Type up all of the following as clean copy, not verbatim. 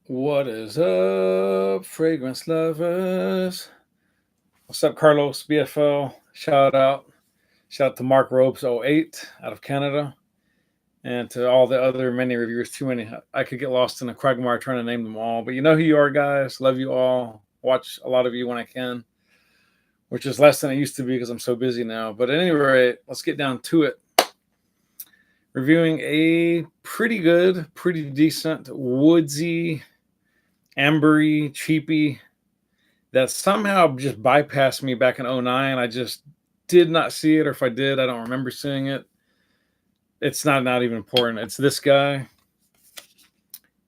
What is up, fragrance lovers? What's up, Carlos BFL? Shout out. Shout out to Mark Ropes 08 out of Canada. And to all the other many reviewers, too many. I could get lost in a quagmire trying to name them all. But you know who you are, guys. Love you all. Watch a lot of you when I can, which is less than it used to be because I'm so busy now. But at any rate, let's get down to it. Reviewing a pretty good, pretty decent, woodsy, ambery, cheapy that somehow just bypassed me back in '09. I just did not see it, or if I did, I don't remember seeing it. It's not even important. It's this guy.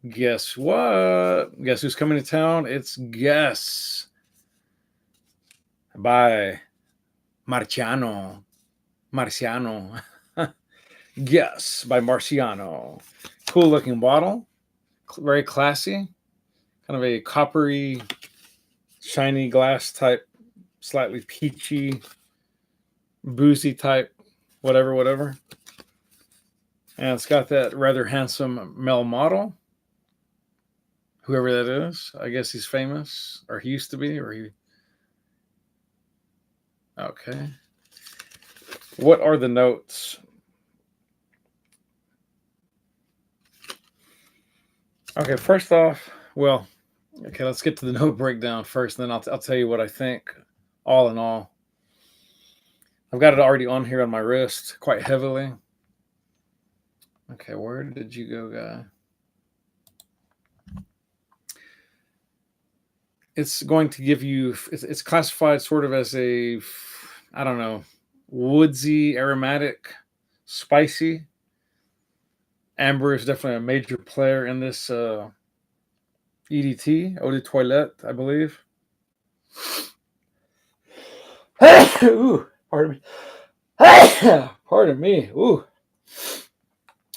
Guess what? Guess who's coming to town? It's Guess by Marciano. Marciano. Guess by Marciano. Cool looking bottle. Very classy. Kind of a coppery, shiny glass type, slightly peachy, boozy type, whatever. And it's got that rather handsome male model, whoever that is. I guess he's famous, or he used to be, or he. Okay. What are the notes? Okay, first off, well, okay, let's get to the note breakdown first, and then I'll tell you what I think, all in all. I've got it already on here on my wrist quite heavily. Okay, where did you go, guy? It's going to give you, it's classified sort of as a, I don't know, woodsy, aromatic, spicy. Amber is definitely a major player in this EDT, Eau de Toilette, I believe. Ooh, pardon me. Pardon me. Ooh.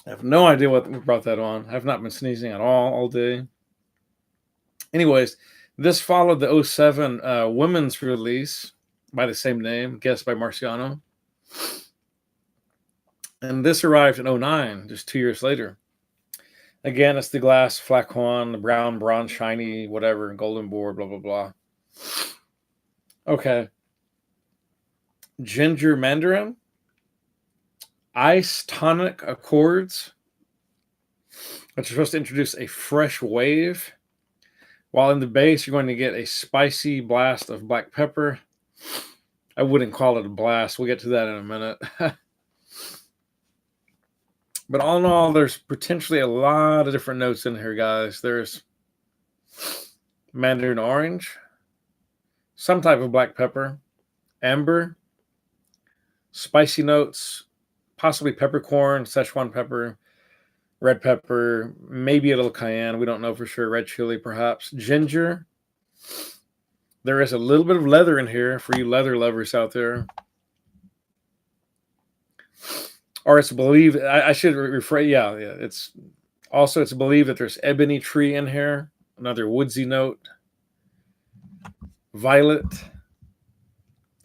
I have no idea what brought that on. I have not been sneezing at all day. Anyways, this followed the '07 women's release by the same name, Guess by Marciano. And this arrived in '09, just 2 years later. Again, it's the glass flacon, the brown, bronze, shiny, whatever, golden board, blah, blah, blah. Okay. Ginger mandarin, ice tonic accords, which are supposed to introduce a fresh wave. While in the base, you're going to get a spicy blast of black pepper. I wouldn't call it a blast. We'll get to that in a minute. But all in all, there's potentially a lot of different notes in here, guys. There's mandarin orange, some type of black pepper, amber, spicy notes, possibly peppercorn, Szechuan pepper, red pepper, maybe a little cayenne. We don't know for sure. Red chili, perhaps. Ginger. There is a little bit of leather in here for you leather lovers out there. Or it's believed, I should rephrase, yeah. It's believed that there's ebony tree in here, another woodsy note, violet,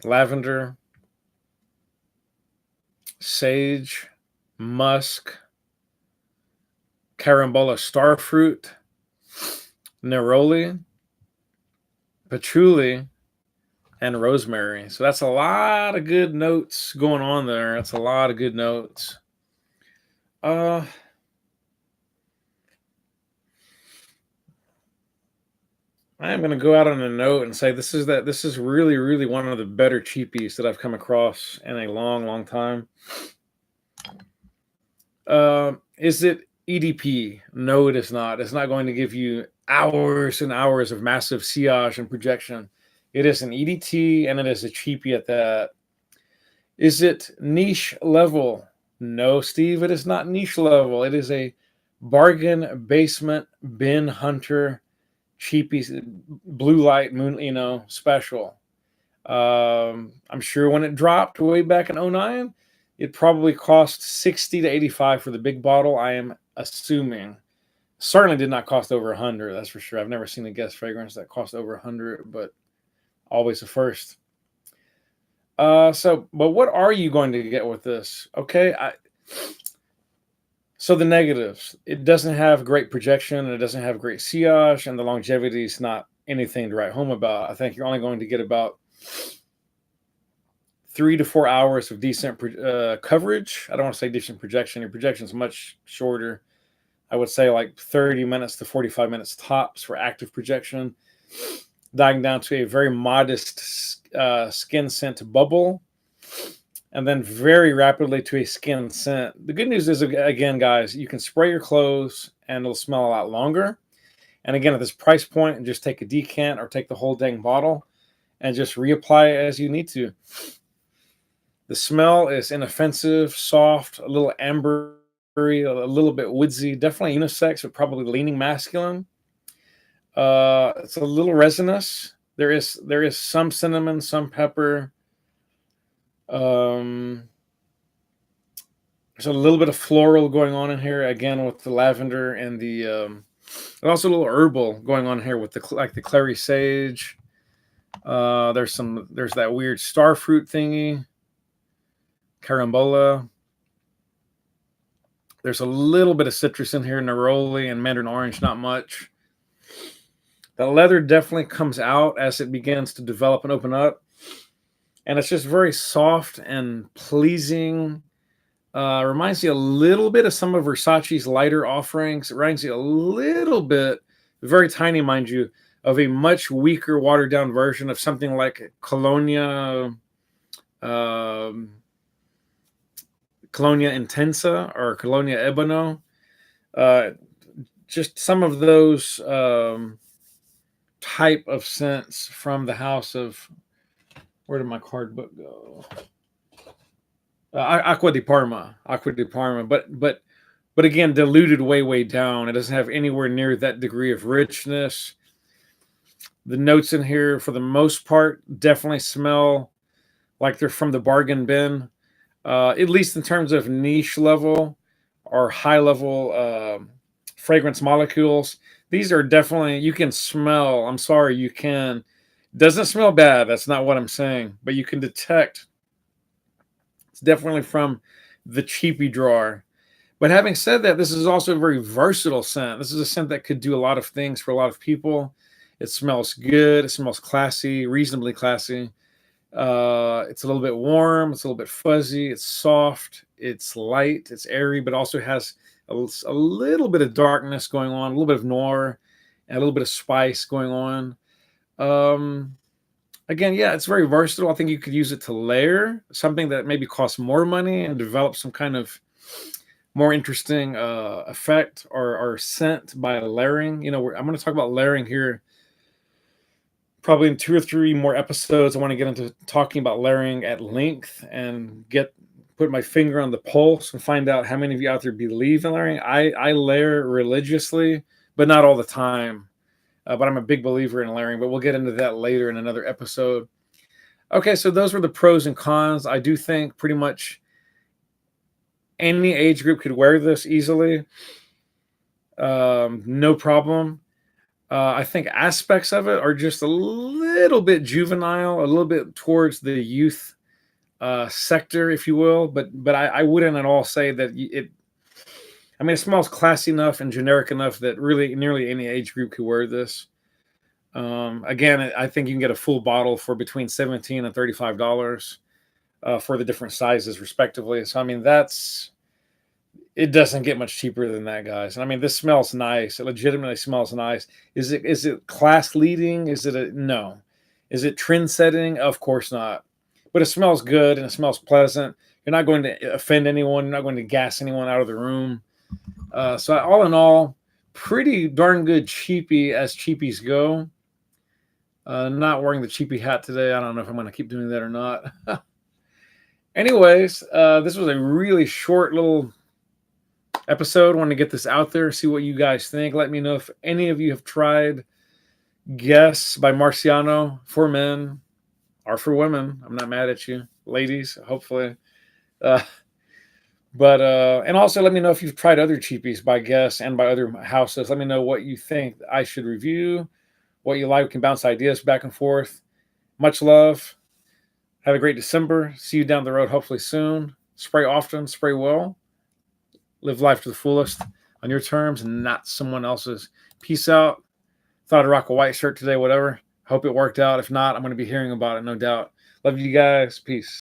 lavender, sage, musk, carambola starfruit, neroli, patchouli, and rosemary. So that's a lot of good notes going on there. That's a lot of good notes. I am going to go out on a note and say this is really one of the better cheapies that I've come across in a long time. Is it EDP? No, it is not. It's not going to give you hours and hours of massive sillage and projection. It is an EDT, and it is a cheapie at that. Is it niche level? No, Steve, it is not niche level. It is a bargain basement bin hunter cheapie, blue light moon, special. I'm sure when it dropped way back in '09, it probably cost 60 to 85 for the big bottle. I am assuming. Certainly did not cost over 100. That's for sure. I've never seen a Guess fragrance that cost over 100, but always a first. But what are you going to get with this? Okay, So the negatives, it doesn't have great projection, and it doesn't have great sillage, and the longevity is not anything to write home about. I think you're only going to get about 3 to 4 hours of decent coverage. I don't want to say decent projection. Your projection is much shorter. I would say like 30 minutes to 45 minutes tops for active projection, dying down to a very modest skin scent bubble, and then very rapidly to a skin scent. The good news is, again, guys, you can spray your clothes and it'll smell a lot longer. And again, at this price point, and just take a decant or take the whole dang bottle and just reapply it as you need to. The smell is inoffensive, soft, a little ambery, a little bit woodsy, definitely unisex, but probably leaning masculine. It's a little resinous. There is some cinnamon, some pepper. There's a little bit of floral going on in here again with the lavender and and also a little herbal going on here with the clary sage. There's that weird star fruit thingy, carambola. There's a little bit of citrus in here, neroli and mandarin orange, not much. The leather definitely comes out as it begins to develop and open up. And it's just very soft and pleasing. Reminds you a little bit of some of Versace's lighter offerings. It reminds you a little bit, very tiny, mind you, of a much weaker, watered down version of something like Colonia Intensa or Colonia Ebano. Just some of those type of scents from the house of, where did my card book go? Acqua di Parma, but again, diluted way down. It doesn't have anywhere near that degree of richness. The notes in here, for the most part, definitely smell like they're from the bargain bin, at least in terms of niche level or high level fragrance molecules. These are definitely, you can smell. I'm sorry, you can. Doesn't smell bad. That's not what I'm saying, but you can detect. It's definitely from the cheapy drawer. But having said that, this is also a very versatile scent. This is a scent that could do a lot of things for a lot of people. It smells good. It smells classy, reasonably classy. It's a little bit warm. It's a little bit fuzzy. It's soft. It's light. It's airy, but also has a little bit of darkness going on, a little bit of noir, and a little bit of spice going on. Again, yeah, it's very versatile. I think you could use it to layer something that maybe costs more money and develop some kind of more interesting effect or scent by layering. You know, I'm going to talk about layering here probably in 2 or 3 more episodes. I want to get into talking about layering at length and put my finger on the pulse and find out how many of you out there believe in layering. I layer religiously, but not all the time. But I'm a big believer in layering, but we'll get into that later in another episode. Okay, so those were the pros and cons. I do think pretty much any age group could wear this easily. No problem. I think aspects of it are just a little bit juvenile, a little bit towards the youth sector, if you will. But I wouldn't at all say that it. I mean, it smells classy enough and generic enough that really nearly any age group could wear this. Again, I think you can get a full bottle for between $17 and $35 for the different sizes, respectively. So, I mean, it doesn't get much cheaper than that, guys. And I mean, this smells nice. It legitimately smells nice. Is it class leading? No? Is it trend setting? Of course not. But it smells good and it smells pleasant. You're not going to offend anyone. You're not going to gas anyone out of the room. So all in all, pretty darn good cheapie as cheapies go. Not wearing the cheapie hat today. I don't know if I'm going to keep doing that or not. Anyways, this was a really short little episode. Want to get this out there, see what you guys think. Let me know if any of you have tried Guess by Marciano for men or for women. I'm not mad at you, ladies, hopefully. And also let me know if you've tried other cheapies by Guess and by other houses. Let me know what you think I should review, what you like. We can bounce ideas back and forth. Much love. Have a great December. See you down the road hopefully soon. Spray often, spray well. Live life to the fullest on your terms and not someone else's. Peace out. Thought I'd rock a white shirt today, whatever. Hope it worked out. If not, I'm going to be hearing about it, no doubt. Love you guys. Peace.